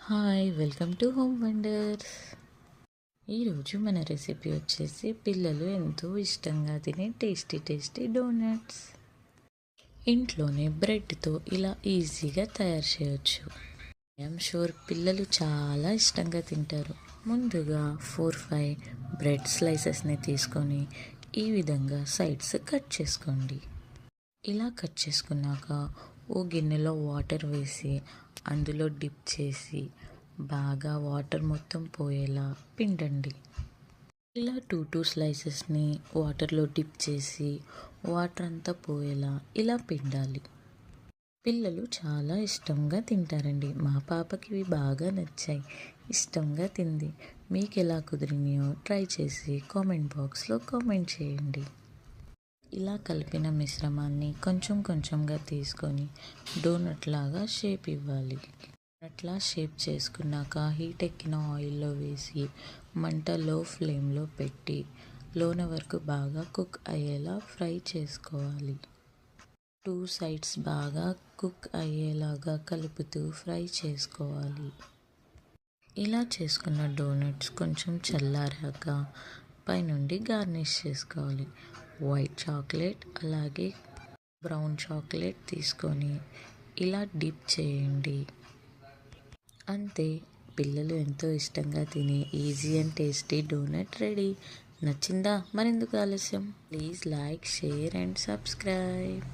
Hi, welcome to home wonders. ఈరోజు మన recipe వచ్చేసి పిల్లలు ఎంతో ఇష్టంగా తినే టేస్టీ డోనట్స్. ఇంట్లోనే బ్రెడ్తో ఇలా ఈజీగా తయారు చేయొచ్చు. ఐఎమ్ షూర్ పిల్లలు చాలా ఇష్టంగా తింటారు. ముందుగా 4-5 బ్రెడ్ స్లైసెస్ని తీసుకొని ఈ విధంగా సైడ్స్ కట్ చేసుకోండి. ఇలా కట్ చేసుకున్నాక ఓ గిన్నెలో వాటర్ వేసి అందులో డిప్ చేసి బాగా వాటర్ మొత్తం పోయేలా పిండండి. ఇలా 2 స్లైసెస్ని వాటర్లో డిప్ చేసి వాటర్ అంతా పోయేలా ఇలా పిండాలి. పిల్లలు చాలా ఇష్టంగా తింటారండి. మా పాపకి ఇవి బాగా నచ్చాయి, ఇష్టంగా తింది. మీకు ఎలా కుదిరినాయో ట్రై చేసి కామెంట్ బాక్స్లో కామెంట్ చేయండి. ఇలా కలిపిన మిశ్రమాన్ని కొంచెంగా తీసుకొని డోనట్ లాగా షేప్ ఇవ్వాలి. అట్లా షేప్ చేసుకున్నాక హీట్ ఎక్కిన ఆయిల్లో వేసి మంట లో ఫ్లేమ్లో పెట్టి లోన వరకు బాగా కుక్ అయ్యేలా ఫ్రై చేసుకోవాలి. 2 సైడ్స్ బాగా కుక్ అయ్యేలాగా కలుపుతూ ఫ్రై చేసుకోవాలి. ఇలా చేసుకున్న డోనట్స్ కొంచెం చల్లారాక పైనుండి గార్నిష్ చేసుకోవాలి. వైట్ చాక్లెట్ అలాగే బ్రౌన్ చాక్లెట్ తీసుకొని ఇలా డిప్ చేయండి. అంతే, పిల్లలు ఎంతో ఇష్టంగా తినే easy and tasty donut ready. నచ్చిందా? మరెందుకు ఆలస్యం? Please like, share and subscribe.